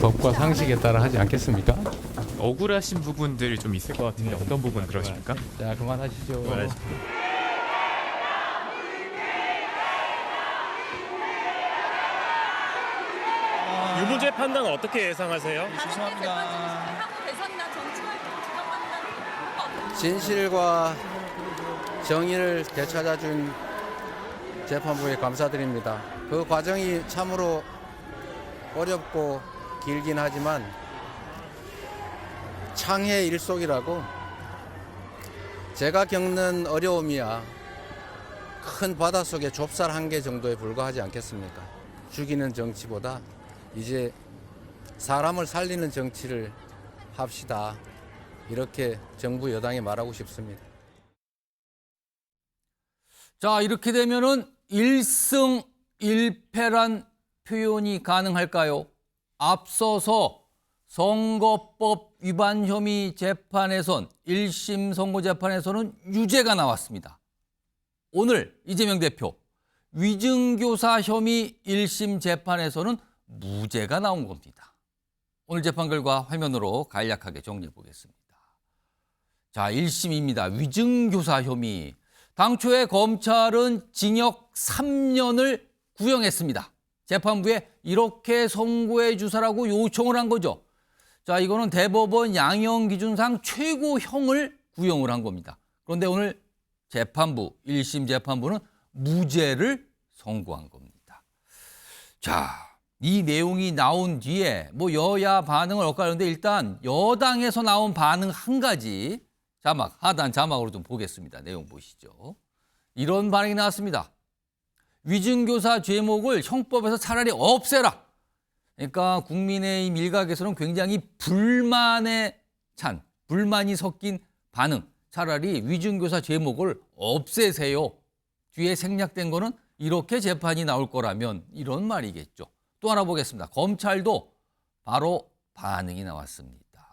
법과 상식에 따라 하지 않겠습니까? 억울하신 부분들이 좀 있을 것 같은데 어떤 부분 그러십니까? 자, 그만하시죠. 이 문제 판단은 어떻게 예상하세요? 죄송합니다. 진실과 정의를 되찾아준 재판부에 감사드립니다. 그 과정이 참으로 어렵고 길긴 하지만 창의 일속이라고 제가 겪는 어려움이야 큰 바닷속의 좁쌀 한 개 정도에 불과하지 않겠습니까? 죽이는 정치보다 이제 사람을 살리는 정치를 합시다. 이렇게 정부 여당에 말하고 싶습니다. 자, 이렇게 되면은 1승 1패란 표현이 가능할까요? 앞서서 선거법 위반 혐의 재판에선 1심 선고재판에서는 유죄가 나왔습니다. 오늘 이재명 대표 위증교사 혐의 1심 재판에서는 무죄가 나온 겁니다. 오늘 재판 결과 화면으로 간략하게 정리해 보겠습니다. 자, 1심입니다. 위증교사 혐의. 당초에 검찰은 징역 3년을 구형했습니다. 재판부에 이렇게 선고해 주사라고 요청을 한 거죠. 자, 이거는 대법원 양형 기준상 최고형을 구형을 한 겁니다. 그런데 오늘 재판부, 1심 재판부는 무죄를 선고한 겁니다. 자, 이 내용이 나온 뒤에 뭐 여야 반응을 엇갈렸는데 일단 여당에서 나온 반응 한 가지 자막, 하단 자막으로 좀 보겠습니다. 내용 보시죠. 이런 반응이 나왔습니다. 위증교사 죄목을 형법에서 차라리 없애라. 그러니까 국민의힘 일각에서는 굉장히 불만이 섞인 반응. 차라리 위증교사 죄목을 없애세요. 뒤에 생략된 거는 이렇게 재판이 나올 거라면 이런 말이겠죠. 또 하나 보겠습니다. 검찰도 바로 반응이 나왔습니다.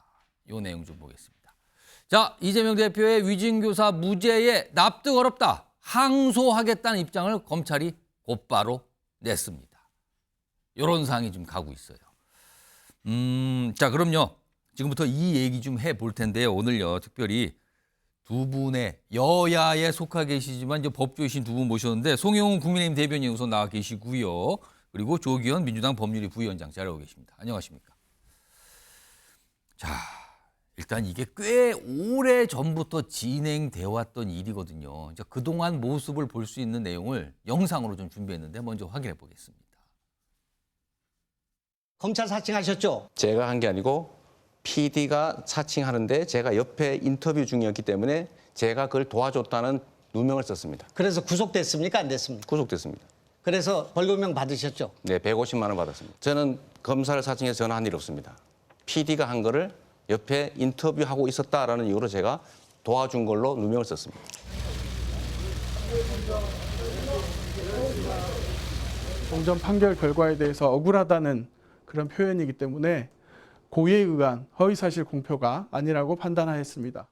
이 내용 좀 보겠습니다. 자, 이재명 대표의 위증교사 무죄에 납득 어렵다. 항소하겠다는 입장을 검찰이 곧바로 냈습니다. 이런 상황이 좀 가고 있어요. 자, 그럼요. 지금부터 이 얘기 좀 해볼 텐데요. 오늘요, 특별히 두 분의 여야에 속하 계시지만 이제 법조이신 두 분 모셨는데 송영훈 국민의힘 대변인 우선 나와 계시고요. 그리고 조기현 민주당 법률위 부위원장 자리하고 계십니다. 안녕하십니까? 자, 일단 이게 꽤 오래 전부터 진행되어 왔던 일이거든요. 이제 그동안 모습을 볼 수 있는 내용을 영상으로 좀 준비했는데 먼저 확인해 보겠습니다. 검찰 사칭하셨죠? 제가 한 게 아니고 PD가 사칭하는데 제가 옆에 인터뷰 중이었기 때문에 제가 그걸 도와줬다는 누명을 썼습니다. 그래서 구속됐습니까? 안 됐습니까? 구속됐습니다. 그래서 벌금형 받으셨죠? 네, 150만 원 받았습니다. 저는 검사를 사칭해서 전화한 일 없습니다. PD가 한 거를 옆에 인터뷰하고 있었다라는 이유로 제가 도와준 걸로 누명을 썼습니다. 종전 판결 결과에 대해서 억울하다는 그런 표현이기 때문에 고의에 의한 허위사실 공표가 아니라고 판단하였습니다.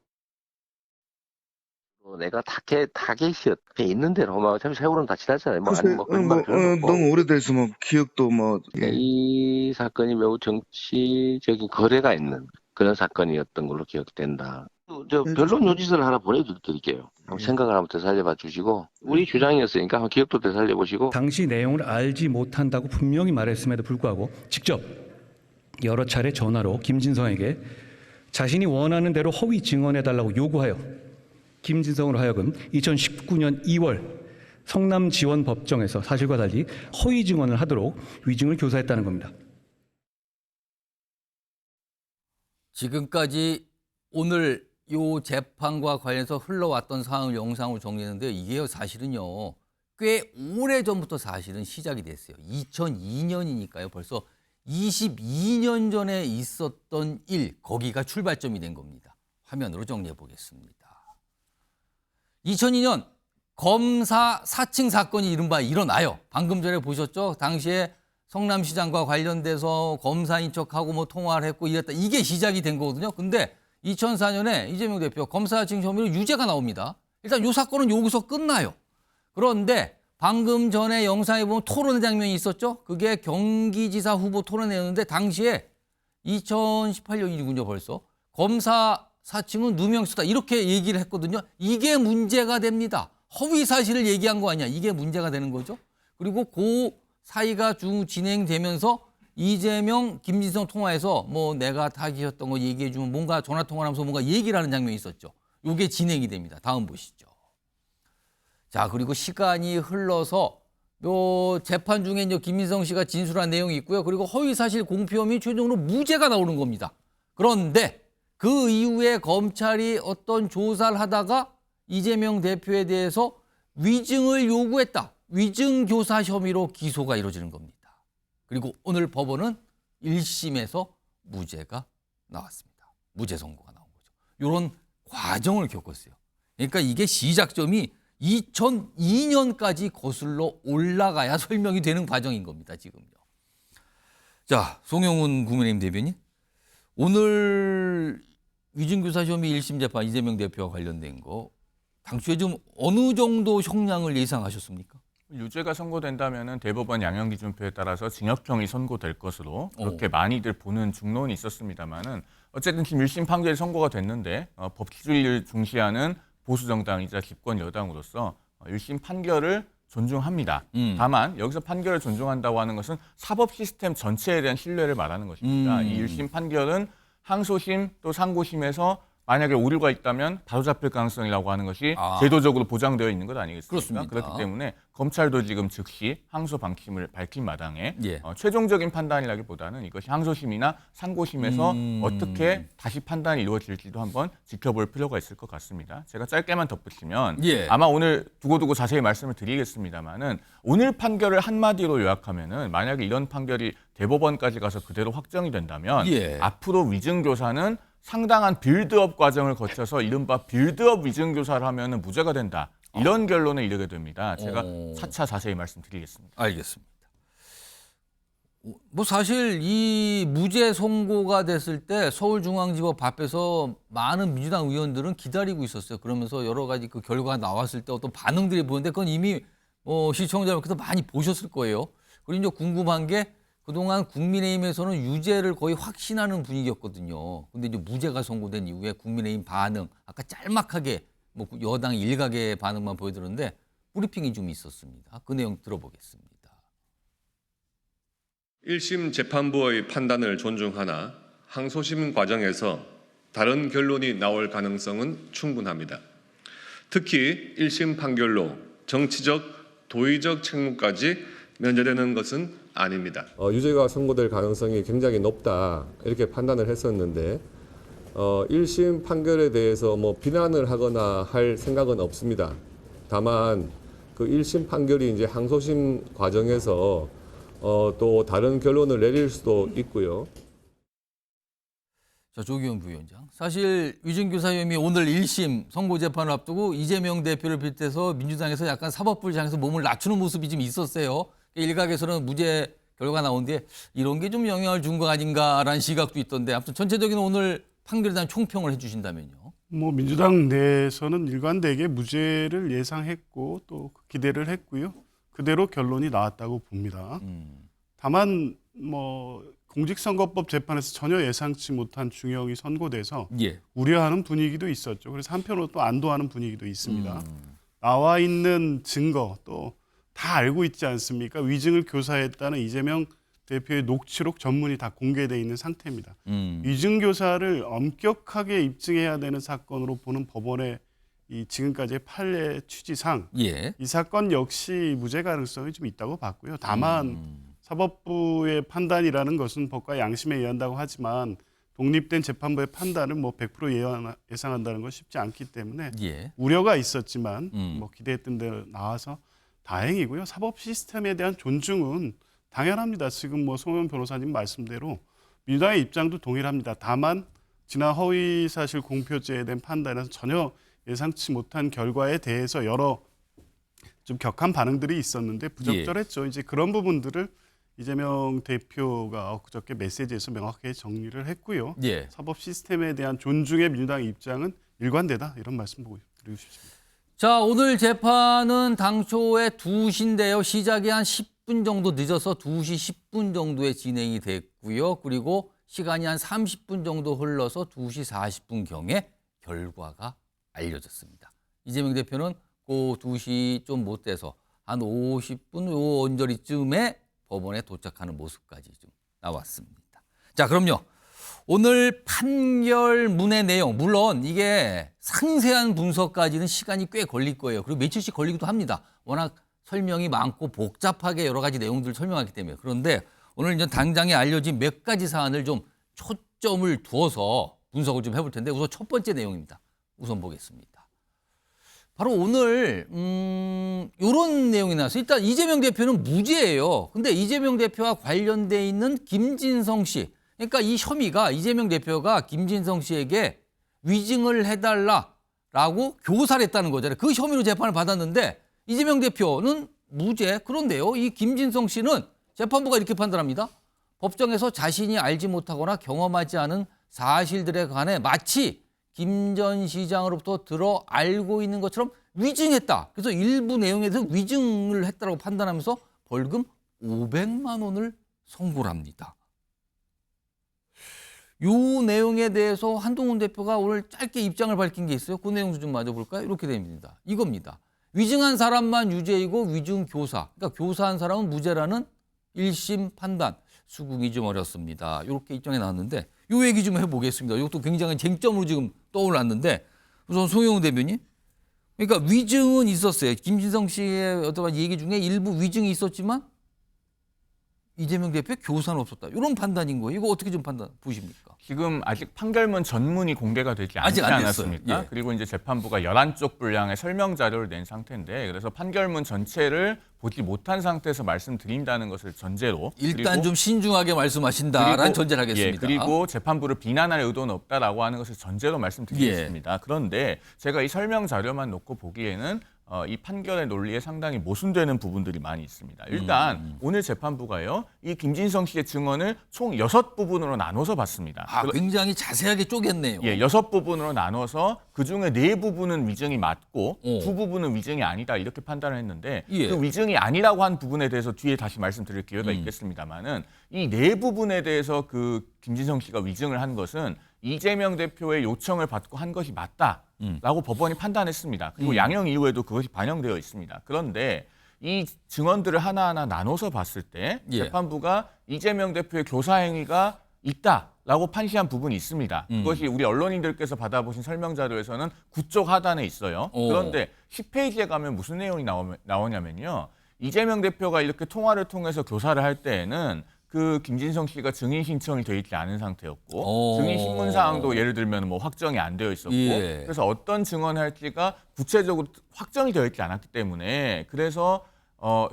내가 타겟이 있는 대로 뭐 어차피 세월은 다 지났잖아요. 뭐 아니 너무 오래돼서 뭐 기억도 뭐 이 사건이 매우 정치적인 거래가 있는 그런 사건이었던 걸로 기억된다. 저 변론 요지서를 하나 보내드릴게요. 생각을 한번 되살려봐 주시고 우리 주장이었으니까 한번 기억도 되살려 보시고. 당시 내용을 알지 못한다고 분명히 말했음에도 불구하고 직접 여러 차례 전화로 김진성에게 자신이 원하는 대로 허위 증언해달라고 요구하여 김진성으로 하여금 2019년 2월 성남지원법정에서 사실과 달리 허위 증언을 하도록 위증을 교사했다는 겁니다. 지금까지 오늘 이 재판과 관련해서 흘러왔던 상황을 영상으로 정리했는데 이게 사실은요. 꽤 오래전부터 사실은 시작이 됐어요. 2002년이니까요. 벌써 22년 전에 있었던 일, 거기가 출발점이 된 겁니다. 화면으로 정리해 보겠습니다. 2002년 검사 사칭 사건이 이른바 일어나요. 방금 전에 보셨죠? 당시에 성남시장과 관련돼서 검사인 척하고 뭐 통화를 했고 이랬다. 이게 시작이 된 거거든요. 근데 2004년에 이재명 대표 검사 사칭 혐의로 유죄가 나옵니다. 일단 이 사건은 여기서 끝나요. 그런데 방금 전에 영상에 보면 토론 장면이 있었죠? 그게 경기지사 후보 토론회였는데 당시에 2018년이군요 벌써. 검사 사칭은 누명쓰다 이렇게 얘기를 했거든요. 이게 문제가 됩니다. 허위 사실을 얘기한 거 아니야. 이게 문제가 되는 거죠. 그리고 그 사이가 진행되면서 이재명, 김진성 통화에서 뭐 내가 타깃이었던 거 얘기해 주면 뭔가 전화 통화를 하면서 뭔가 얘기를 하는 장면이 있었죠. 이게 진행이 됩니다. 다음 보시죠. 자, 그리고 시간이 흘러서 요 재판 중에 이제 김민성 씨가 진술한 내용이 있고요. 그리고 허위사실 공표 혐의 최종으로 무죄가 나오는 겁니다. 그런데 그 이후에 검찰이 어떤 조사를 하다가 이재명 대표에 대해서 위증을 요구했다. 위증교사 혐의로 기소가 이루어지는 겁니다. 그리고 오늘 법원은 1심에서 무죄가 나왔습니다. 무죄 선고가 나온 거죠. 이런 과정을 겪었어요. 그러니까 이게 시작점이 2002년까지 거슬러 올라가야 설명이 되는 과정인 겁니다. 지금요. 자, 송영훈 국민의힘 대변인. 오늘 위증교사 혐의 1심 재판 이재명 대표와 관련된 거 당초에 좀 어느 정도 형량을 예상하셨습니까? 유죄가 선고된다면 대법원 양형기준표에 따라서 징역형이 선고될 것으로 그렇게 많이들 보는 중론이 있었습니다만은 어쨌든 지금 1심 판결이 선고가 됐는데 법치주의를 중시하는 보수 정당이자 집권 여당으로서 1심 판결을 존중합니다. 다만 여기서 판결을 존중한다고 하는 것은 사법 시스템 전체에 대한 신뢰를 말하는 것입니다. 이 1심 판결은 항소심 또 상고심에서 만약에 오류가 있다면 바로잡힐 가능성이라고 하는 것이 제도적으로 보장되어 있는 것 아니겠습니까? 그렇습니다. 그렇기 때문에 검찰도 지금 즉시 항소 방침을 밝힌 마당에 예. 최종적인 판단이라기보다는 이것이 항소심이나 상고심에서 어떻게 다시 판단이 이루어질지도 한번 지켜볼 필요가 있을 것 같습니다. 제가 짧게만 덧붙이면 예. 아마 오늘 두고두고 자세히 말씀을 드리겠습니다만은 오늘 판결을 한마디로 요약하면은 만약에 이런 판결이 대법원까지 가서 그대로 확정이 된다면 예. 앞으로 위증교사는 상당한 빌드업 과정을 거쳐서 이른바 빌드업 위증교사를 하면 무죄가 된다. 이런 결론에 이르게 됩니다. 제가 차차 자세히 말씀드리겠습니다. 알겠습니다. 뭐 사실 이 무죄 선고가 됐을 때 서울중앙지법 앞에서 많은 민주당 의원들은 기다리고 있었어요. 그러면서 여러 가지 그 결과가 나왔을 때 어떤 반응들이 보는데 그건 이미 시청자분께서 많이 보셨을 거예요. 그리고 이제 궁금한 게 그동안 국민의힘에서는 유죄를 거의 확신하는 분위기였거든요. 근데 이제 무죄가 선고된 이후에 국민의힘 반응, 아까 짤막하게 뭐 여당 일각의 반응만 보여드렸는데 브리핑이 좀 있었습니다. 그 내용 들어보겠습니다. 1심 재판부의 판단을 존중하나 항소심 과정에서 다른 결론이 나올 가능성은 충분합니다. 특히 1심 판결로 정치적, 도의적 책무까지 면제되는 것은 아닙니다. 유죄가 선고될 가능성이 굉장히 높다 이렇게 판단을 했었는데 1심 판결에 대해서 뭐 비난을 하거나 할 생각은 없습니다. 다만 그 1심 판결이 이제 항소심 과정에서 또 다른 결론을 내릴 수도 있고요. 자, 조기현 부위원장. 사실 위증교사 혐의 오늘 1심 선고 재판을 앞두고 이재명 대표를 비롯해서 민주당에서 약간 사법부장에서 몸을 낮추는 모습이 좀 있었어요. 일각에서는 무죄 결과 나오는데 이런 게 좀 영향을 준 거 아닌가라는 시각도 있던데 아무튼 전체적인 오늘 판결에 대한 총평을 해주신다면요. 뭐 민주당 내에서는 일관되게 무죄를 예상했고 또 기대를 했고요. 그대로 결론이 나왔다고 봅니다. 다만 뭐 공직선거법 재판에서 전혀 예상치 못한 중형이 선고돼서 예. 우려하는 분위기도 있었죠. 그래서 한편으로 또 안도하는 분위기도 있습니다. 나와 있는 증거 또 다 알고 있지 않습니까? 위증을 교사했다는 이재명 대표의 녹취록 전문이 다 공개되어 있는 상태입니다. 위증 교사를 엄격하게 입증해야 되는 사건으로 보는 법원의 이 지금까지의 판례 취지상 예. 이 사건 역시 무죄 가능성이 좀 있다고 봤고요. 다만 사법부의 판단이라는 것은 법과 양심에 의한다고 하지만 독립된 재판부의 판단을 뭐 100% 예상한다는 건 쉽지 않기 때문에 예. 우려가 있었지만 뭐 기대했던 대로 나와서 다행이고요. 사법 시스템에 대한 존중은 당연합니다. 지금 뭐 송영 변호사님 말씀대로 민주당의 입장도 동일합니다. 다만 지난 허위사실 공표죄에 대한 판단에서 전혀 예상치 못한 결과에 대해서 여러 좀 격한 반응들이 있었는데 부적절했죠. 이제 그런 부분들을 이재명 대표가 엊그저께 메시지에서 명확하게 정리를 했고요. 예. 사법 시스템에 대한 존중의 민주당의 입장은 일관되다 이런 말씀 드리고 싶습니다. 자, 오늘 재판은 당초에 2시인데요. 시작이 한 10분 정도 늦어서 2시 10분 정도에 진행이 됐고요. 그리고 시간이 한 30분 정도 흘러서 2시 40분경에 결과가 알려졌습니다. 이재명 대표는 그 2시 좀 못 돼서 한 50분 요 언저리쯤에 법원에 도착하는 모습까지 좀 나왔습니다. 자, 그럼요. 오늘 판결문의 내용, 물론 이게 상세한 분석까지는 시간이 꽤 걸릴 거예요. 그리고 며칠씩 걸리기도 합니다. 워낙 설명이 많고 복잡하게 여러 가지 내용들을 설명하기 때문에. 그런데 오늘 이제 당장에 알려진 몇 가지 사안을 좀 초점을 두어서 분석을 좀 해볼 텐데 우선 첫 번째 내용입니다. 우선 보겠습니다. 바로 오늘 이런 내용이 나왔어요. 일단 이재명 대표는 무죄예요. 근데 이재명 대표와 관련돼 있는 김진성 씨, 그러니까 이 혐의가 이재명 대표가 김진성 씨에게 위증을 해달라라고 교사를 했다는 거잖아요. 그 혐의로 재판을 받았는데 이재명 대표는 무죄. 그런데요, 이 김진성 씨는 재판부가 이렇게 판단합니다. 법정에서 자신이 알지 못하거나 경험하지 않은 사실들에 관해 마치 김 전 시장으로부터 들어 알고 있는 것처럼 위증했다. 그래서 일부 내용에 대해서 위증을 했다고 판단하면서 벌금 500만 원을 선고를 합니다. 이 내용에 대해서 한동훈 대표가 오늘 짧게 입장을 밝힌 게 있어요. 그 내용 좀 마저 볼까요? 이렇게 됩니다. 이겁니다. 위증한 사람만 유죄이고 위증 교사, 그러니까 교사한 사람은 무죄라는 1심 판단. 수긍이 좀 어렵습니다. 이렇게 입장이 나왔는데 이 얘기 좀 해보겠습니다. 이것도 굉장히 쟁점으로 지금 떠올랐는데 우선 송영훈 대변인. 그러니까 위증은 있었어요. 김진성 씨의 어떤 얘기 중에 일부 위증이 있었지만 이재명 대표의 교사는 없었다. 이런 판단인 거예요. 이거 어떻게 좀 판단 보십니까? 지금 아직 판결문 전문이 공개가 되지 아직 않지 안 않았습니까? 예. 그리고 이제 재판부가 11쪽 분량의 설명 자료를 낸 상태인데 그래서 판결문 전체를 보지 못한 상태에서 말씀드린다는 것을 전제로 일단 좀 신중하게 말씀하신다라는 전제를 하겠습니다. 예, 그리고 재판부를 비난할 의도는 없다라고 하는 것을 전제로 말씀드리겠습니다. 예. 그런데 제가 이 설명 자료만 놓고 보기에는 이 판결의 논리에 상당히 모순되는 부분들이 많이 있습니다. 일단 오늘 재판부가요, 이 김진성 씨의 증언을 총 6부분으로 나눠서 봤습니다. 굉장히 자세하게 쪼갰네요. 예, 6부분으로 나눠서 그중에 4부분은 위증이 맞고 2부분은 위증이 아니다 이렇게 판단을 했는데 예. 그 위증이 아니라고 한 부분에 대해서 뒤에 다시 말씀드릴 기회가 있겠습니다만은 이 4부분에 대해서 그 김진성 씨가 위증을 한 것은 이재명 대표의 요청을 받고 한 것이 맞다라고 법원이 판단했습니다. 그리고 양형 이후에도 그것이 반영되어 있습니다. 그런데 이 증언들을 하나하나 나눠서 봤을 때 예. 재판부가 이재명 대표의 교사 행위가 있다라고 판시한 부분이 있습니다. 그것이 우리 언론인들께서 받아보신 설명 자료에서는 9쪽 하단에 있어요. 그런데 10페이지에 가면 무슨 내용이 나오냐면요. 이재명 대표가 이렇게 통화를 통해서 교사를 할 때에는 그 김진성 씨가 증인 신청이 되어 있지 않은 상태였고 증인 신문 사항도 예를 들면 뭐 확정이 안 되어 있었고 예. 그래서 어떤 증언을 할지가 구체적으로 확정이 되어 있지 않았기 때문에 그래서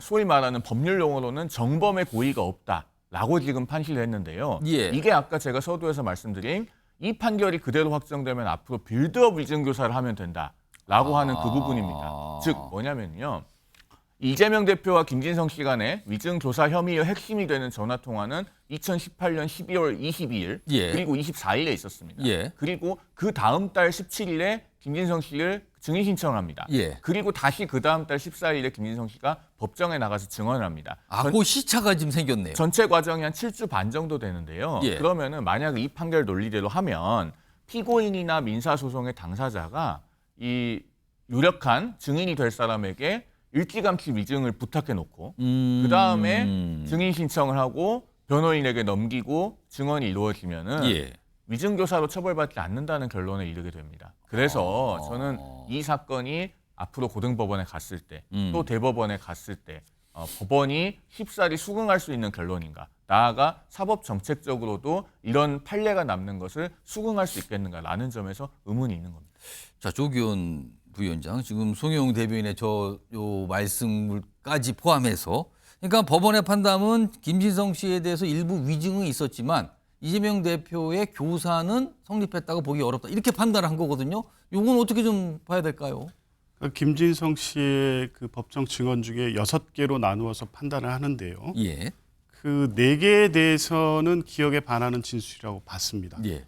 소위 말하는 법률 용어로는 정범의 고의가 없다라고 지금 판시를 했는데요. 예. 이게 아까 제가 서두에서 말씀드린 이 판결이 그대로 확정되면 앞으로 빌드업 위증 교사를 하면 된다라고 하는 그 부분입니다. 즉 뭐냐면요. 이재명 대표와 김진성 씨 간의 위증 교사 혐의의 핵심이 되는 전화 통화는 2018년 12월 22일 예. 그리고 24일에 있었습니다. 예. 그리고 그 다음 달 17일에 김진성 씨를 증인 신청을 합니다. 예. 그리고 다시 그 다음 달 14일에 김진성 씨가 법정에 나가서 증언을 합니다. 그 시차가 지금 생겼네요. 전체 과정이 한 7주 반 정도 되는데요. 예. 그러면은 만약 이 판결 논리대로 하면 피고인이나 민사소송의 당사자가 이 유력한 증인이 될 사람에게 일찌감치 위증을 부탁해놓고 그 다음에 증인 신청을 하고 변호인에게 넘기고 증언이 이루어지면은 예. 위증교사로 처벌받지 않는다는 결론에 이르게 됩니다. 그래서 저는 이 사건이 앞으로 고등법원에 갔을 때 또 대법원에 갔을 때 법원이 쉽사리 수긍할 수 있는 결론인가, 나아가 사법정책적으로도 이런 판례가 남는 것을 수긍할 수 있겠는가라는 점에서 의문이 있는 겁니다. 자, 조기현 부위원장, 지금 송영훈 대변인의 요 말씀까지 포함해서, 그러니까 법원의 판단은 김진성 씨에 대해서 일부 위증은 있었지만 이재명 대표의 교사는 성립했다고 보기 어렵다, 이렇게 판단을 한 거거든요. 이건 어떻게 좀 봐야 될까요? 김진성 씨의 그 법정 증언 중에 6개로 나누어서 판단을 하는데요. 예. 그 4개에 대해서는 기억에 반하는 진술이라고 봤습니다. 예.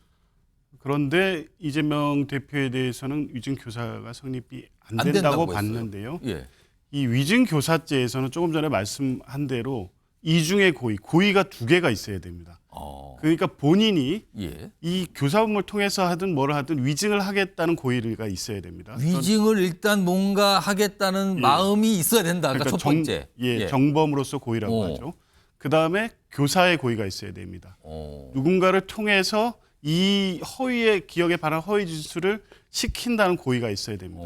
그런데 이재명 대표에 대해서는 위증 교사가 성립이 안 된다고 봤는데요. 예. 이 위증 교사죄에서는 조금 전에 말씀한 대로 이중의 고의가 2개가 있어야 됩니다. 그 그러니까 본인이 예. 이 교사본을 통해서 하든 뭘 하든 위증을 하겠다는 고의가 있어야 됩니다. 위증을 일단 뭔가 하겠다는 예. 마음이 있어야 된다. 그러니까 첫 번째. 정범으로서 고의라고 하죠. 그다음에 교사의 고의가 있어야 됩니다. 누군가를 통해서 이 허위의 기억에 반한 허위 진술을 시킨다는 고의가 있어야 됩니다.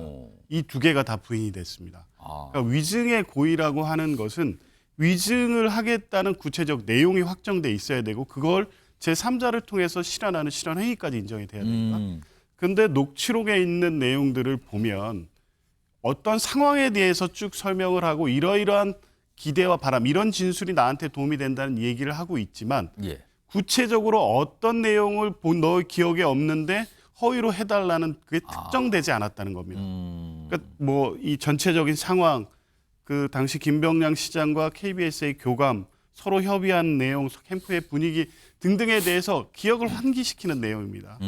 이 두 개가 다 부인이 됐습니다. 그러니까 위증의 고의라고 하는 것은 위증을 하겠다는 구체적 내용이 확정돼 있어야 되고 그걸 제3자를 통해서 실현하는 실현행위까지 인정이 돼야 됩니다. 그런데 녹취록에 있는 내용들을 보면 어떤 상황에 대해서 쭉 설명을 하고 이러이러한 기대와 바람, 이런 진술이 나한테 도움이 된다는 얘기를 하고 있지만 예. 구체적으로 어떤 내용을 너 기억에 없는데 허위로 해달라는 그게 특정되지 않았다는 겁니다. 그러니까 뭐 이 전체적인 상황, 그 당시 김병량 시장과 KBS의 교감, 서로 협의한 내용, 캠프의 분위기 등등에 대해서 기억을 환기시키는 내용입니다.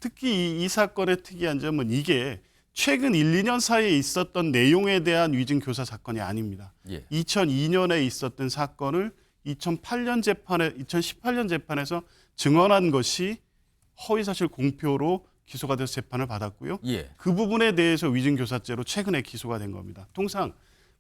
특히 이 사건의 특이한 점은 이게 최근 1, 2년 사이에 있었던 내용에 대한 위증 교사 사건이 아닙니다. 예. 2002년에 있었던 사건을 2018년 재판에서 증언한 것이 허위사실 공표로 기소가 돼서 재판을 받았고요. 예. 그 부분에 대해서 위증교사죄로 최근에 기소가 된 겁니다. 통상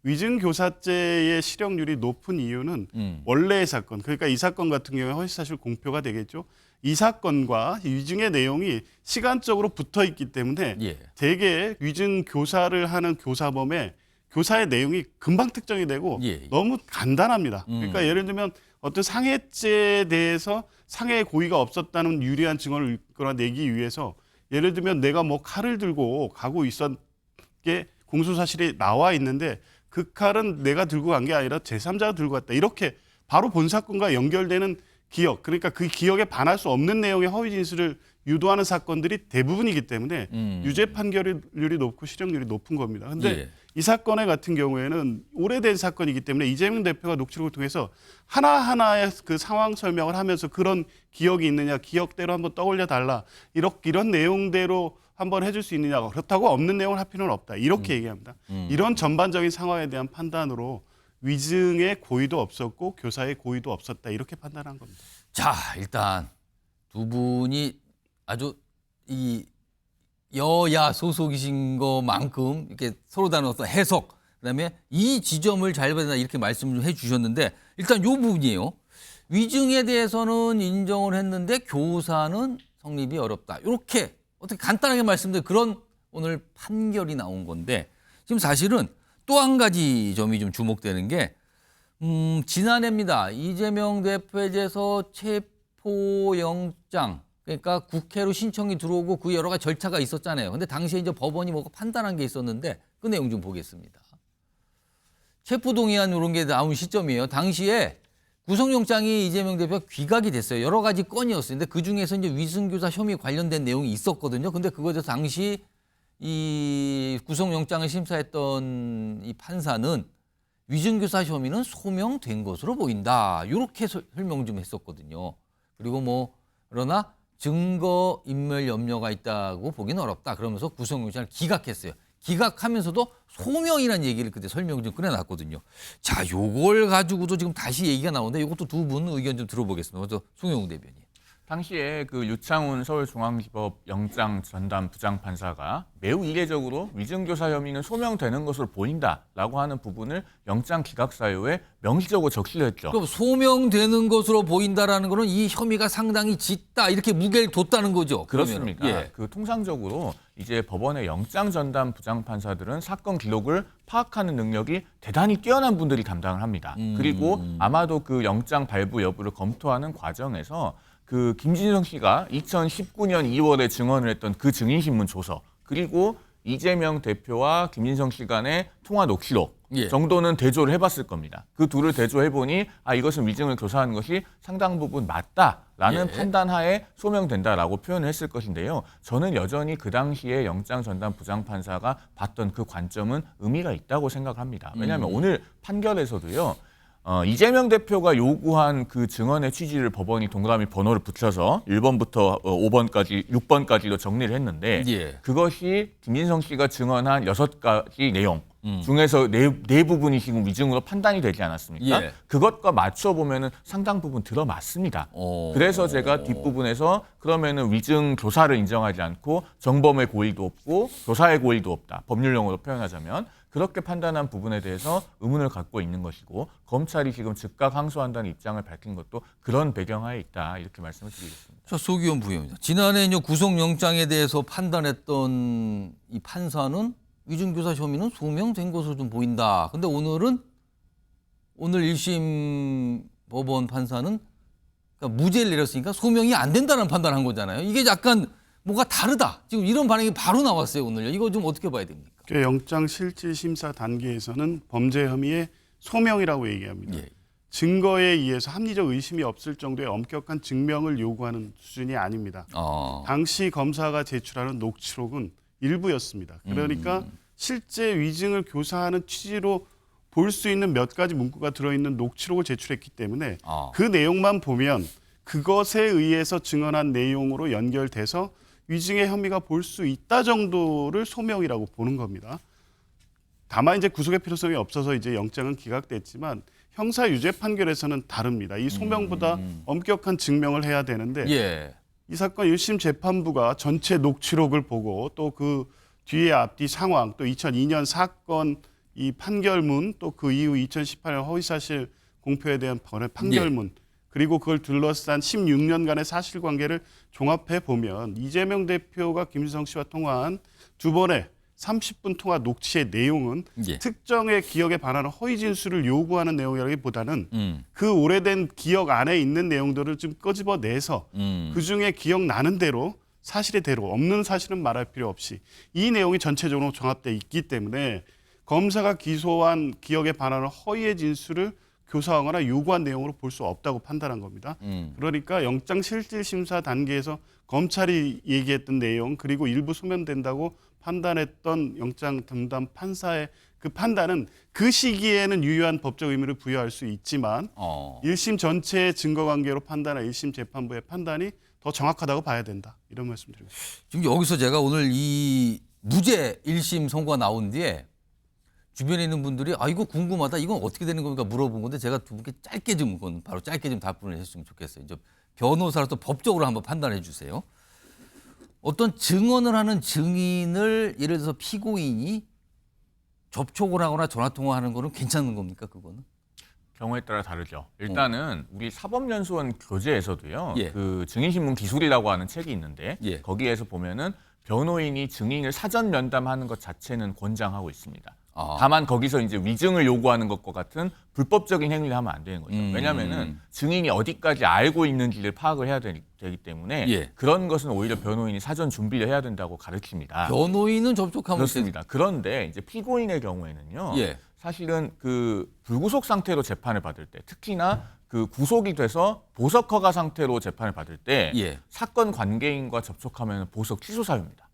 위증교사죄의 실형률이 높은 이유는 원래의 사건, 그러니까 이 사건 같은 경우에 허위사실 공표가 되겠죠. 이 사건과 위증의 내용이 시간적으로 붙어 있기 때문에 대개 위증 교사를 하는 교사범에 교사의 내용이 금방 특정이 되고 너무 간단합니다. 그러니까 예를 들면 어떤 상해죄에 대해서 상해의 고의가 없었다는 유리한 증언을 이끌어내기 위해서 예를 들면 내가 뭐 칼을 들고 가고 있었게 공소사실이 나와 있는데 그 칼은 내가 들고 간 게 아니라 제3자가 들고 갔다. 이렇게 바로 본 사건과 연결되는 기억, 그러니까 그 기억에 반할 수 없는 내용의 허위 진술을 유도하는 사건들이 대부분이기 때문에 유죄 판결률이 높고 실형률이 높은 겁니다. 그런데 이 사건의 같은 경우에는 오래된 사건이기 때문에 이재명 대표가 녹취록을 통해서 하나하나의 그 상황 설명을 하면서 그런 기억이 있느냐, 기억대로 한번 떠올려 달라, 이런 내용대로 한번 해줄 수 있느냐, 그렇다고 없는 내용을 할 필요는 없다, 이렇게 얘기합니다. 이런 전반적인 상황에 대한 판단으로 위증의 고의도 없었고 교사의 고의도 없었다, 이렇게 판단한 겁니다. 자, 일단 두 분이 아주 이 여야 소속이신 것만큼 이렇게 서로 다른 어떤 해석, 그다음에 이 지점을 잘 봐야 된다 이렇게 말씀을 좀 해주셨는데 일단 이 부분이에요. 위증에 대해서는 인정을 했는데 교사는 성립이 어렵다. 이렇게 어떻게 간단하게 말씀드린 그런 오늘 판결이 나온 건데 지금 사실은 또 한 가지 점이 좀 주목되는 게 지난해입니다. 이재명 대표에 대해서 체포영장, 그러니까 국회로 신청이 들어오고 그 여러 가지 절차가 있었잖아요. 근데 당시에 이제 법원이 뭐가 판단한 게 있었는데 그 내용 좀 보겠습니다. 체포동의안 이런 게 나온 시점이에요. 당시에 구속영장이 이재명 대표가 귀각이 됐어요. 여러 가지 건이었어요. 근데 그 중에서 이제 위증교사 혐의 관련된 내용이 있었거든요. 근데 그거에 대해서 당시 이 구속영장을 심사했던 이 판사는 위증교사 혐의는 소명된 것으로 보인다. 이렇게 설명 좀 했었거든요. 그리고 뭐 그러나 증거 인멸 염려가 있다고 보기는 어렵다. 그러면서 구속영장을 기각했어요. 기각하면서도 소명이라는 얘기를 그때 설명 좀 꺼내놨거든요. 자, 요걸 가지고도 지금 다시 얘기가 나오는데 이것도 두 분 의견 좀 들어보겠습니다. 먼저 송영웅 대변인. 당시에 그 유창훈 서울중앙지법 영장 전담 부장판사가 매우 이례적으로 위증교사 혐의는 소명되는 것으로 보인다라고 하는 부분을 영장 기각 사유에 명시적으로 적시했죠. 그럼 소명되는 것으로 보인다라는 거는 이 혐의가 상당히 짙다 이렇게 무게를 뒀다는 거죠. 그렇습니다. 예. 그 통상적으로 이제 법원의 영장 전담 부장판사들은 사건 기록을 파악하는 능력이 대단히 뛰어난 분들이 담당을 합니다. 그리고 아마도 그 영장 발부 여부를 검토하는 과정에서 그 김진성 씨가 2019년 2월에 증언을 했던 그 증인신문 조서, 그리고 이재명 대표와 김진성 씨 간의 통화 녹취록 정도는 대조를 해봤을 겁니다. 그 둘을 대조해보니 이것은 위증을 교사하는 것이 상당 부분 맞다라는 판단하에 소명된다라고 표현을 했을 것인데요. 저는 여전히 그 당시에 영장 전담 부장판사가 봤던 그 관점은 의미가 있다고 생각합니다. 왜냐하면 오늘 판결에서도요. 이재명 대표가 요구한 그 증언의 취지를 법원이 동그라미 번호를 붙여서 1번부터 5번까지 6번까지도 정리를 했는데 예. 그것이 김진성 씨가 증언한 6가지 내용 중에서 네 부분이 지금 위증으로 판단이 되지 않았습니까? 예. 그것과 맞춰 보면은 상당 부분 들어맞습니다. 그래서 제가 뒷부분에서 그러면은 위증 교사를 인정하지 않고 정범의 고의도 없고 교사의 고의도 없다. 법률용어로 표현하자면 그렇게 판단한 부분에 대해서 의문을 갖고 있는 것이고 검찰이 지금 즉각 항소한다는 입장을 밝힌 것도 그런 배경하에 있다. 이렇게 말씀을 드리겠습니다. 자, 소기현 부위원입니다. 지난해 이제 구속영장에 대해서 판단했던 이 판사는 위증교사 혐의는 소명된 것으로 좀 보인다. 근데 오늘 1심 법원 판사는 그러니까 무죄를 내렸으니까 소명이 안 된다는 판단을 한 거잖아요. 이게 약간 뭐가 다르다. 지금 이런 반응이 바로 나왔어요, 오늘요. 이거 좀 어떻게 봐야 됩니까? 영장 실질 심사 단계에서는 범죄 혐의의 소명이라고 얘기합니다. 예. 증거에 의해서 합리적 의심이 없을 정도의 엄격한 증명을 요구하는 수준이 아닙니다. 당시 검사가 제출하는 녹취록은 일부였습니다. 그러니까 실제 위증을 교사하는 취지로 볼 수 있는 몇 가지 문구가 들어있는 녹취록을 제출했기 때문에 그 내용만 보면 그것에 의해서 증언한 내용으로 연결돼서 위증의 혐의가 볼 수 있다 정도를 소명이라고 보는 겁니다. 다만 이제 구속의 필요성이 없어서 이제 영장은 기각됐지만 형사 유죄 판결에서는 다릅니다. 이 소명보다 엄격한 증명을 해야 되는데 예. 이 사건 1심 재판부가 전체 녹취록을 보고 또 그 뒤에 앞뒤 상황 또 2002년 사건 이 판결문 또 그 이후 2018년 허위사실 공표에 대한 판결문 그리고 그걸 둘러싼 16년간의 사실관계를 종합해 보면 이재명 대표가 김진성 씨와 통화한 두 번의 30분 통화 녹취의 내용은 특정의 기억에 반하는 허위 진술을 요구하는 내용이라기보다는 그 오래된 기억 안에 있는 내용들을 좀 끄집어내서 그중에 기억나는 대로 사실의 대로 없는 사실은 말할 필요 없이 이 내용이 전체적으로 종합되어 있기 때문에 검사가 기소한 기억에 반하는 허위의 진술을 교사하거나 요구한 내용으로 볼 수 없다고 판단한 겁니다. 그러니까 영장 실질 심사 단계에서 검찰이 얘기했던 내용 그리고 일부 소명된다고 판단했던 영장 담당 판사의 그 판단은 그 시기에는 유효한 법적 의미를 부여할 수 있지만 1심 전체의 증거관계로 판단한 1심 재판부의 판단이 더 정확하다고 봐야 된다. 이런 말씀드리고 싶습니다. 지금 여기서 제가 오늘 이 무죄 1심 선고가 나온 뒤에 주변에 있는 분들이 이거 궁금하다. 이건 어떻게 되는 겁니까? 물어본 건데 제가 두 분께 짧게 좀 답변을 해주시면 좋겠어요. 이제 변호사로서 법적으로 한번 판단해 주세요. 어떤 증언을 하는 증인을 예를 들어서 피고인이 접촉을 하거나 전화통화하는 거는 괜찮은 겁니까? 그거는? 경우에 따라 다르죠. 일단은 우리 사법연수원 교재에서도요. 그 증인신문 기술이라고 하는 책이 있는데 거기에서 보면은 변호인이 증인을 사전 면담하는 것 자체는 권장하고 있습니다. 다만 거기서 이제 위증을 요구하는 것과 같은 불법적인 행위를 하면 안 되는 거죠. 왜냐하면은 증인이 어디까지 알고 있는지를 파악을 해야 되기 때문에 그런 것은 오히려 변호인이 사전 준비를 해야 된다고 가르칩니다. 변호인은 접촉하면 그렇습니다. 그런데 이제 피고인의 경우에는요. 사실은 그 불구속 상태로 재판을 받을 때 특히나 그 구속이 돼서 보석 허가 상태로 재판을 받을 때 사건 관계인과 접촉하면 보석 취소 사유입니다.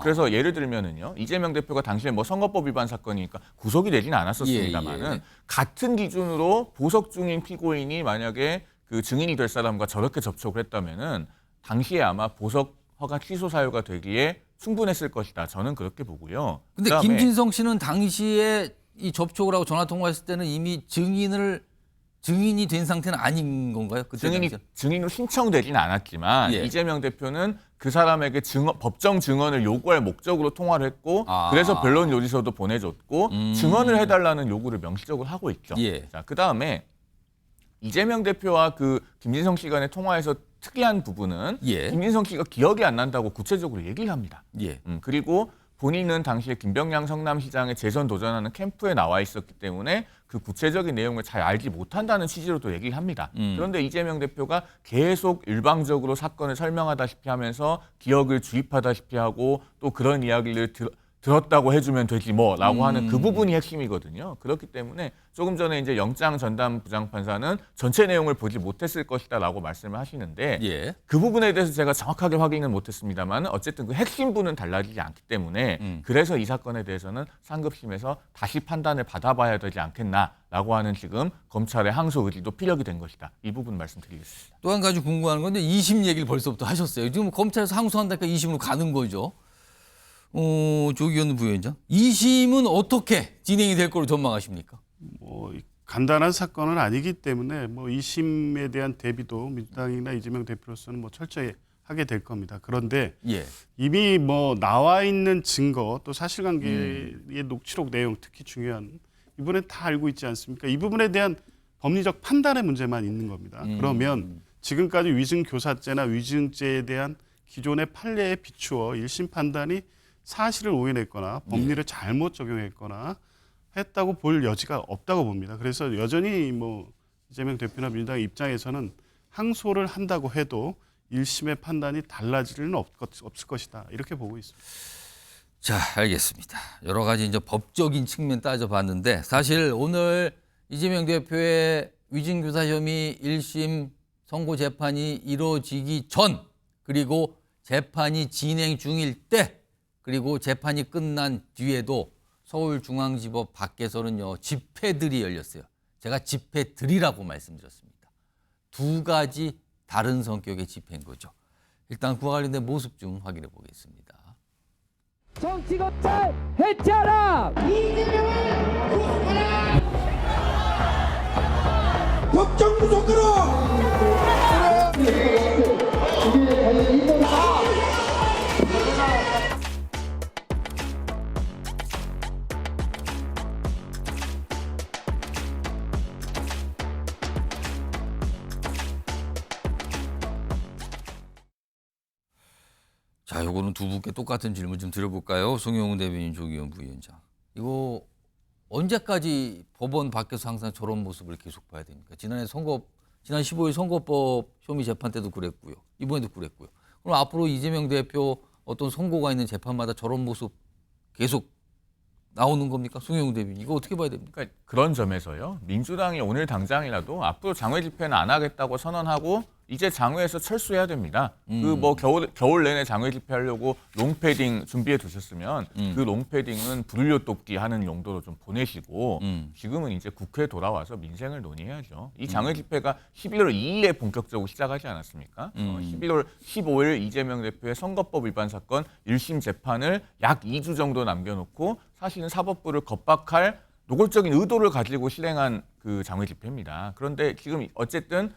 그래서 예를 들면은요 이재명 대표가 당시에 뭐 선거법 위반 사건이니까 구속이 되지는 않았었습니다만은 같은 기준으로 보석 중인 피고인이 만약에 그 증인이 될 사람과 저렇게 접촉을 했다면은 당시에 아마 보석 허가 취소 사유가 되기에 충분했을 것이다. 저는 그렇게 보고요. 근데 김진성 씨는 당시에 이 접촉을 하고 전화 통화했을 때는 이미 증인이 된 상태는 아닌 건가요? 증인으로 신청되지는 않았지만 이재명 대표는 그 사람에게 법정 증언을 요구할 목적으로 통화를 했고 그래서 변론 요지서도 보내줬고 증언을 해달라는 요구를 명시적으로 하고 있죠. 자, 그다음에 이재명 대표와 그 김진성 씨 간의 통화에서 특이한 부분은 김진성 씨가 기억이 안 난다고 구체적으로 얘기를 합니다. 그리고 본인은 당시에 김병량 성남시장에 재선 도전하는 캠프에 나와 있었기 때문에 그 구체적인 내용을 잘 알지 못한다는 취지로도 얘기를 합니다. 그런데 이재명 대표가 계속 일방적으로 사건을 설명하다시피 하면서 기억을 주입하다시피 하고 또 그런 이야기를 들었다고 해주면 되지 뭐라고 하는 그 부분이 핵심이거든요. 그렇기 때문에 조금 전에 이제 영장 전담 부장판사는 전체 내용을 보지 못했을 것이다라고 말씀을 하시는데 예. 그 부분에 대해서 제가 정확하게 확인은 못했습니다만 어쨌든 그 핵심부는 달라지지 않기 때문에 그래서 이 사건에 대해서는 상급심에서 다시 판단을 받아봐야 되지 않겠나라고 하는 지금 검찰의 항소 의지도 피력이 된 것이다. 이 부분 말씀드리겠습니다. 또 한 가지 궁금한 건데 2심 얘기를 벌써부터 하셨어요. 지금 검찰에서 항소한다니까 2심으로 가는 거죠. 조기현 부위원장, 2심은 어떻게 진행이 될 거로 전망하십니까? 뭐 간단한 사건은 아니기 때문에 뭐 2심에 대한 대비도 민주당이나 이재명 대표로서는 뭐 철저히 하게 될 겁니다. 그런데 예. 이미 뭐 나와 있는 증거 또 사실관계의 녹취록 내용 특히 중요한 이번엔 다 알고 있지 않습니까? 이 부분에 대한 법리적 판단의 문제만 있는 겁니다. 그러면 지금까지 위증교사죄나 위증죄에 대한 기존의 판례에 비추어 1심 판단이 사실을 오해냈거나 법리를 잘못 적용했거나 했다고 볼 여지가 없다고 봅니다. 그래서 여전히 뭐 이재명 대표나 민주당 입장에서는 항소를 한다고 해도 1심의 판단이 달라질 일은 없을 것이다. 이렇게 보고 있습니다. 자, 알겠습니다. 여러 가지 이제 법적인 측면 따져봤는데 사실 오늘 이재명 대표의 위증교사 혐의 1심 선고 재판이 이루어지기 전 그리고 재판이 진행 중일 때 그리고 재판이 끝난 뒤에도 서울중앙지법 밖에서는요 집회들이 열렸어요. 제가 집회들이라고 말씀드렸습니다. 두 가지 다른 성격의 집회인 거죠. 일단 그와 관련된 모습 좀 확인해 보겠습니다. 정치검찰 해체하라! 이재명을 구속하라! 법정 구속하라! 자, 요거는 두 분께 똑같은 질문 좀 드려볼까요? 송영훈 대변인, 조기현 부위원장. 이거 언제까지 법원 밖에서 항상 저런 모습을 계속 봐야 됩니까? 지난 15일 선거법 혐의 재판 때도 그랬고요. 이번에도 그랬고요. 그럼 앞으로 이재명 대표 어떤 선고가 있는 재판마다 저런 모습 계속 나오는 겁니까? 송영훈 대변인. 이거 어떻게 봐야 됩니까? 그러니까 그런 점에서요. 민주당이 오늘 당장이라도 앞으로 장외 집회는 안 하겠다고 선언하고 이제 장외에서 철수해야 됩니다. 그 뭐 겨울 내내 장외 집회하려고 롱패딩 준비해 두셨으면 그 롱패딩은 불효 돕기 하는 용도로 좀 보내시고 지금은 이제 국회에 돌아와서 민생을 논의해야죠. 이 장외 집회가 11월 2일에 본격적으로 시작하지 않았습니까? 11월 15일 이재명 대표의 선거법 위반 사건 1심 재판을 약 2주 정도 남겨놓고 사실은 사법부를 겁박할 노골적인 의도를 가지고 실행한 그 장외 집회입니다. 그런데 지금 어쨌든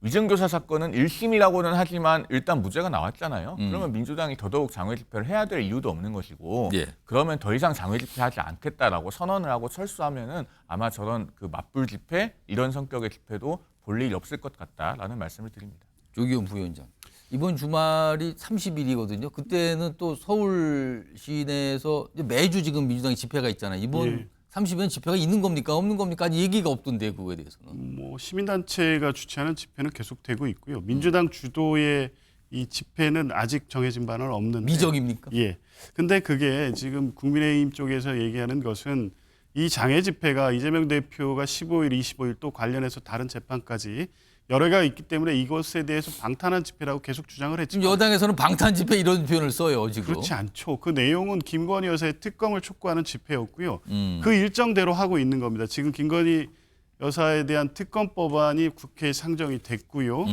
위증교사 사건은 1심이라고는 하지만 일단 무죄가 나왔잖아요. 그러면 민주당이 더더욱 장외 집회를 해야 될 이유도 없는 것이고 예. 그러면 더 이상 장외 집회하지 않겠다라고 선언을 하고 철수하면은 아마 저런 그 맞불 집회 이런 성격의 집회도 볼 일이 없을 것 같다라는 말씀을 드립니다. 조기현 부위원장. 이번 주말이 30일이거든요. 그때는 또 서울 시내에서 매주 지금 민주당 집회가 있잖아요. 이번 30일은 집회가 있는 겁니까? 없는 겁니까? 아직 얘기가 없던데 그거에 대해서는. 뭐 시민단체가 주최하는 집회는 계속되고 있고요. 민주당 주도의 이 집회는 아직 정해진 바는 없는데. 미적입니까? 예. 근데 그게 지금 국민의힘 쪽에서 얘기하는 것은 이 장애 집회가 이재명 대표가 15일, 25일 또 관련해서 다른 재판까지 여러 개가 있기 때문에 이것에 대해서 방탄한 집회라고 계속 주장을 했지만 지금 여당에서는 방탄 집회 이런 표현을 써요 지금. 그렇지 않죠. 그 내용은 김건희 여사의 특검을 촉구하는 집회였고요. 그 일정대로 하고 있는 겁니다. 지금 김건희 여사에 대한 특검 법안이 국회에 상정이 됐고요.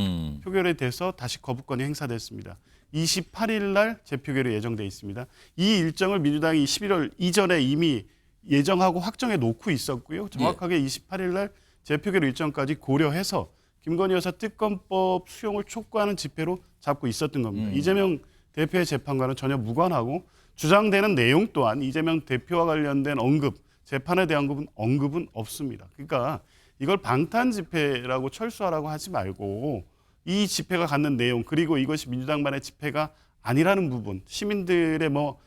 표결에 돼서 다시 거부권이 행사됐습니다. 28일 날 재표결이 예정돼 있습니다. 이 일정을 민주당이 11월 이전에 이미 예정하고 확정해 놓고 있었고요. 정확하게 28일 날 재표결 일정까지 고려해서 김건희 여사 특검법 수용을 촉구하는 집회로 잡고 있었던 겁니다. 이재명 대표의 재판과는 전혀 무관하고 주장되는 내용 또한 이재명 대표와 관련된 언급, 재판에 대한 언급은 없습니다. 그러니까 이걸 방탄 집회라고 철수하라고 하지 말고 이 집회가 갖는 내용 그리고 이것이 민주당만의 집회가 아니라는 부분, 시민들의 뭐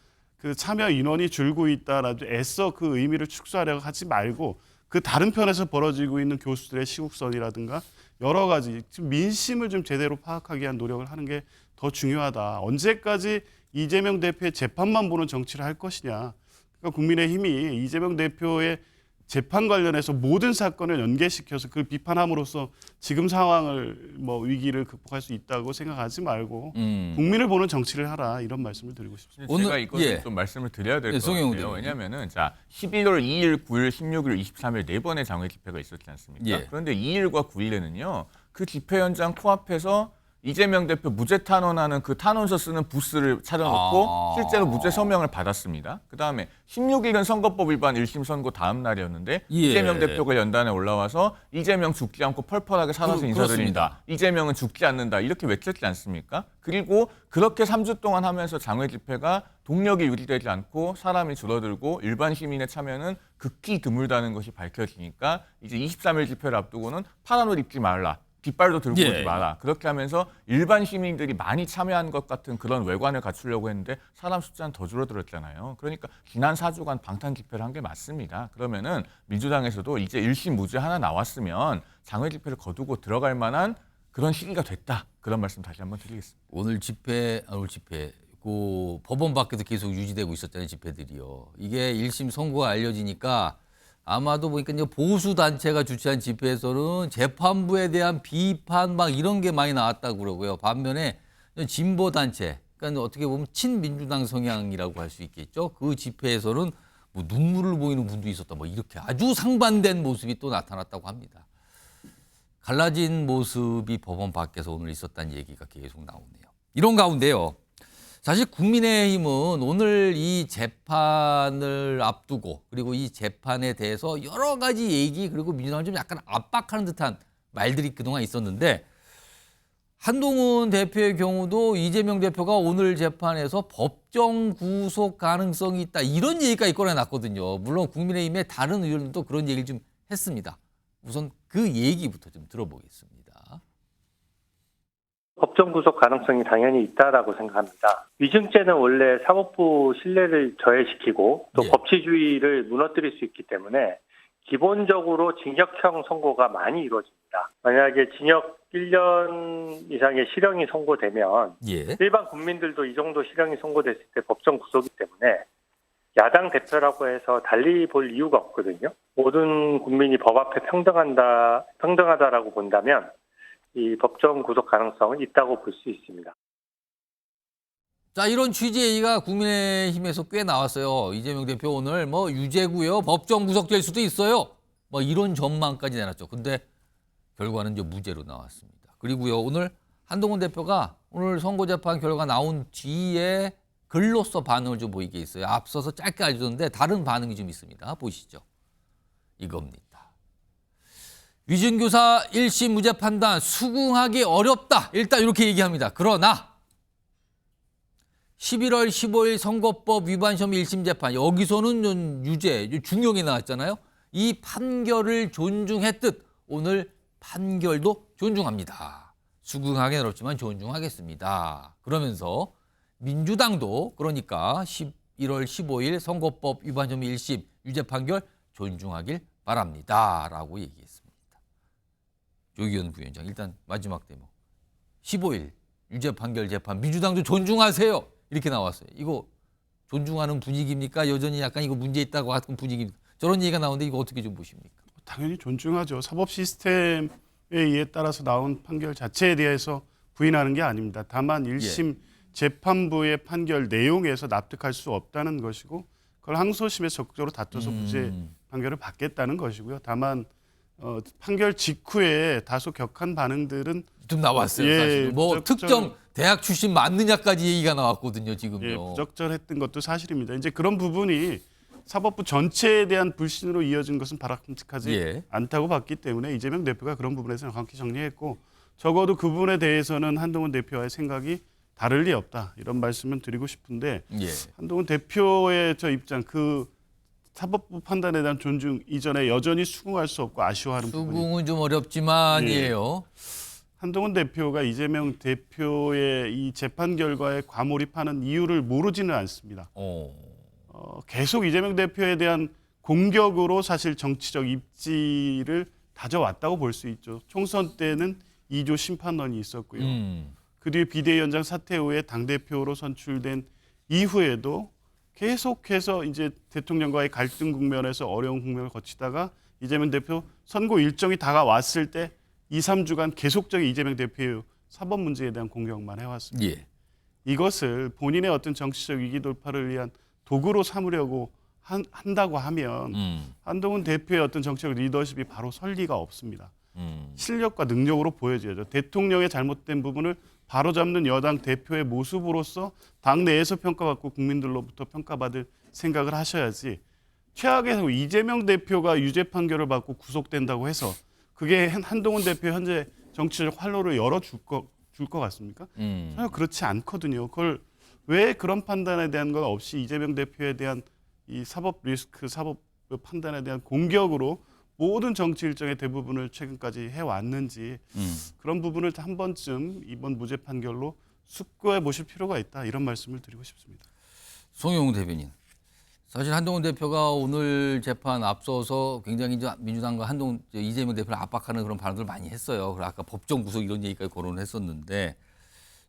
그 참여 인원이 줄고 있다라도 애써 그 의미를 축소하려고 하지 말고 그 다른 편에서 벌어지고 있는 교수들의 시국선이라든가 여러 가지 민심을 좀 제대로 파악하기 위한 노력을 하는 게 더 중요하다. 언제까지 이재명 대표의 재판만 보는 정치를 할 것이냐. 그러니까 국민의힘이 이재명 대표의 재판 관련해서 모든 사건을 연계시켜서 그걸 비판함으로써 지금 상황을 뭐 위기를 극복할 수 있다고 생각하지 말고 국민을 보는 정치를 하라 이런 말씀을 드리고 싶습니다. 제가 이것을 좀 말씀을 드려야 될 것 같아요. 왜냐하면은 자 11월 2일, 9일, 16일, 23일 네 번의 장외 집회가 있었지 않습니까? 그런데 2일과 9일에는요. 그 집회 현장 코앞에서 이재명 대표 무죄 탄원하는 그 탄원서 쓰는 부스를 차려놓고 실제로 무죄 서명을 받았습니다. 그다음에 16일은 선거법 위반 1심 선고 다음 날이었는데 이재명 대표가 연단에 올라와서 이재명 죽지 않고 펄펄하게 살아서 인사드린다. 이재명은 죽지 않는다. 이렇게 외쳤지 않습니까? 그리고 그렇게 3주 동안 하면서 장외 집회가 동력이 유지되지 않고 사람이 줄어들고 일반 시민의 참여는 극히 드물다는 것이 밝혀지니까 이제 23일 집회를 앞두고는 파란 옷 입지 말라. 깃발도 들고 오지 마라. 그렇게 하면서 일반 시민들이 많이 참여한 것 같은 그런 외관을 갖추려고 했는데 사람 숫자는 더 줄어들었잖아요. 그러니까 지난 4주간 방탄 집회를 한 게 맞습니다. 그러면은 민주당에서도 이제 1심 무죄 하나 나왔으면 장외 집회를 거두고 들어갈 만한 그런 시기가 됐다. 그런 말씀 다시 한번 드리겠습니다. 오늘 집회 그 법원 밖에도 계속 유지되고 있었잖아요. 집회들이요. 이게 1심 선고가 알려지니까 아마도 보니까 이제 보수 단체가 주최한 집회에서는 재판부에 대한 비판 막 이런 게 많이 나왔다고 그러고요. 반면에 진보 단체, 그러니까 어떻게 보면 친민주당 성향이라고 할 수 있겠죠. 그 집회에서는 뭐 눈물을 보이는 분도 있었다. 뭐 이렇게 아주 상반된 모습이 또 나타났다고 합니다. 갈라진 모습이 법원 밖에서 오늘 있었다는 얘기가 계속 나오네요. 이런 가운데요. 사실 국민의힘은 오늘 이 재판을 앞두고 그리고 이 재판에 대해서 여러 가지 얘기 그리고 민주당을 좀 약간 압박하는 듯한 말들이 그동안 있었는데 한동훈 대표의 경우도 이재명 대표가 오늘 재판에서 법정 구속 가능성이 있다 이런 얘기까지 꺼내놨거든요. 물론 국민의힘의 다른 의원들도 그런 얘기를 좀 했습니다. 우선 그 얘기부터 좀 들어보겠습니다. 법정 구속 가능성이 당연히 있다라고 생각합니다. 위증죄는 원래 사법부 신뢰를 저해시키고 또 법치주의를 무너뜨릴 수 있기 때문에 기본적으로 징역형 선고가 많이 이루어집니다. 만약에 징역 1년 이상의 실형이 선고되면 일반 국민들도 이 정도 실형이 선고됐을 때 법정 구속이기 때문에 야당 대표라고 해서 달리 볼 이유가 없거든요. 모든 국민이 법 앞에 평등하다라고 본다면 이 법정 구속 가능성은 있다고 볼 수 있습니다. 자, 이런 취지의 얘기가 국민의힘에서 꽤 나왔어요. 이재명 대표 오늘 뭐 유죄고요. 법정 구속될 수도 있어요. 뭐 이런 전망까지 내놨죠. 근데 결과는 이제 무죄로 나왔습니다. 그리고요. 오늘 한동훈 대표가 오늘 선고재판 결과 나온 뒤에 글로써 반응을 좀 보이게 있어요. 앞서서 짧게 알려줬는데 다른 반응이 좀 있습니다. 보시죠. 이겁니다. 위증교사 1심 무죄 판단 수긍하기 어렵다. 일단 이렇게 얘기합니다. 그러나 11월 15일 선거법 위반 혐의 1심 재판 여기서는 유죄, 중형이 나왔잖아요. 이 판결을 존중했듯 오늘 판결도 존중합니다. 수긍하기는 어렵지만 존중하겠습니다. 그러면서 민주당도 그러니까 11월 15일 선거법 위반 혐의 1심 유죄 판결 존중하길 바랍니다. 라고 얘기했습니다. 조기현 부위원장 일단 마지막 대목 15일 유죄 판결 재판 민주당도 존중하세요 이렇게 나왔어요. 이거 존중하는 분위기입니까? 여전히 약간 이거 문제 있다고 하는 분위기입니까? 저런 얘기가 나오는데 이거 어떻게 좀 보십니까? 당연히 존중하죠. 사법 시스템에 의해 따라서 나온 판결 자체에 대해서 부인하는 게 아닙니다. 다만 1심 재판부의 판결 내용에서 납득할 수 없다는 것이고 그걸 항소심에서 적극적으로 다퉈서 무죄 판결을 받겠다는 것이고요. 다만 판결 직후에 다소 격한 반응들은 좀 나왔어요. 사실 뭐 특정 대학 출신 맞느냐까지 얘기가 나왔거든요. 지금요. 부적절했던 것도 사실입니다. 이제 그런 부분이 사법부 전체에 대한 불신으로 이어진 것은 바람직하지 않다고 봤기 때문에 이재명 대표가 그런 부분에서 정확히 정리했고 적어도 그 부분에 대해서는 한동훈 대표와의 생각이 다를 리 없다. 이런 말씀을 드리고 싶은데 한동훈 대표의 저 입장 그 사법부 판단에 대한 존중 이전에 여전히 수긍할 수 없고 아쉬워하는 부분이 수긍은 좀 어렵지만이에요. 한동훈 대표가 이재명 대표의 이 재판 결과에 과몰입하는 이유를 모르지는 않습니다. 계속 이재명 대표에 대한 공격으로 사실 정치적 입지를 다져왔다고 볼 수 있죠. 총선 때는 2조 심판론이 있었고요. 그 뒤에 비대위원장 사퇴 후에 당대표로 선출된 이후에도 계속해서 이제 대통령과의 갈등 국면에서 어려운 국면을 거치다가 이재명 대표 선거 일정이 다가왔을 때 2, 3주간 계속적인 이재명 대표의 사법 문제에 대한 공격만 해왔습니다. 예. 이것을 본인의 어떤 정치적 위기 돌파를 위한 도구로 삼으려고 한다고 하면 한동훈 대표의 어떤 정치적 리더십이 바로 설 리가 없습니다. 실력과 능력으로 보여줘야죠. 대통령의 잘못된 부분을 바로잡는 여당 대표의 모습으로서 당내에서 평가받고 국민들로부터 평가받을 생각을 하셔야지, 최악의 이재명 대표가 유죄 판결을 받고 구속된다고 해서 그게 한동훈 대표 현재 정치적 활로를 열어줄 것 같습니까? 전혀 그렇지 않거든요. 그걸 왜 그런 판단에 대한 것 없이 이재명 대표에 대한 이 사법 리스크, 사법 판단에 대한 공격으로 모든 정치 일정의 대부분을 최근까지 해왔는지 그런 부분을 한 번쯤 이번 무죄 판결로 숙고해 보실 필요가 있다, 이런 말씀을 드리고 싶습니다. 송영훈 대변인. 사실 한동훈 대표가 오늘 재판 앞서서 굉장히 이제 민주당과 이재명 대표를 압박하는 그런 발언들을 많이 했어요. 그리고 아까 법정 구속 이런 얘기까지 거론을 했었는데,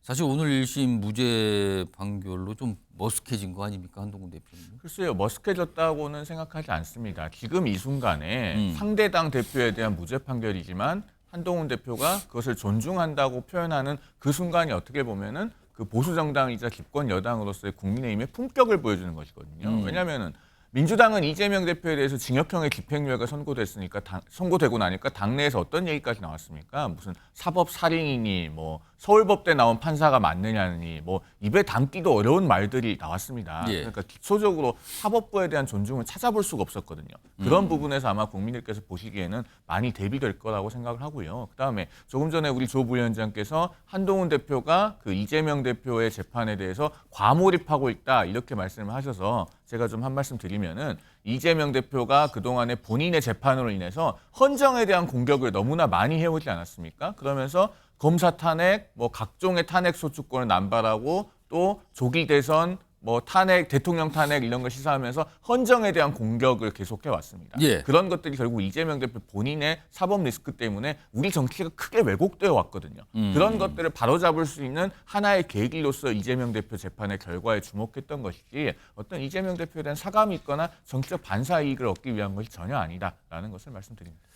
사실 오늘 1심 무죄 판결로 좀 머쓱해진 거 아닙니까, 한동훈 대표님? 글쎄요, 머쓱해졌다고는 생각하지 않습니다. 지금 이 순간에 상대당 대표에 대한 무죄 판결이지만 한동훈 대표가 그것을 존중한다고 표현하는 그 순간이 어떻게 보면은 그 보수 정당이자 집권 여당으로서의 국민의힘의 품격을 보여주는 것이거든요. 왜냐하면은 민주당은 이재명 대표에 대해서 징역형의 집행유예가 선고되고 나니까 당내에서 어떤 얘기까지 나왔습니까? 무슨 사법 살인이니, 뭐 서울법대 나온 판사가 맞느냐니, 뭐 입에 담기도 어려운 말들이 나왔습니다. 예. 그러니까 기초적으로 사법부에 대한 존중을 찾아볼 수가 없었거든요. 그런 부분에서 아마 국민들께서 보시기에는 많이 대비될 거라고 생각을 하고요. 그다음에 조금 전에 우리 조 부위원장께서 한동훈 대표가 그 이재명 대표의 재판에 대해서 과몰입하고 있다, 이렇게 말씀을 하셔서 제가 좀 한 말씀 드리면은, 이재명 대표가 그동안에 본인의 재판으로 인해서 헌정에 대한 공격을 너무나 많이 해오지 않았습니까? 그러면서 검사 탄핵, 뭐 각종의 탄핵 소추권을 남발하고 또 조기 대선, 뭐 탄핵, 대통령 탄핵 이런 걸 시사하면서 헌정에 대한 공격을 계속해 왔습니다. 예. 그런 것들이 결국 이재명 대표 본인의 사법 리스크 때문에 우리 정치가 크게 왜곡되어 왔거든요. 그런 것들을 바로잡을 수 있는 하나의 계기로서 이재명 대표 재판의 결과에 주목했던 것이지, 어떤 이재명 대표에 대한 사감이 있거나 정치적 반사 이익을 얻기 위한 것이 전혀 아니다라는 것을 말씀드립니다.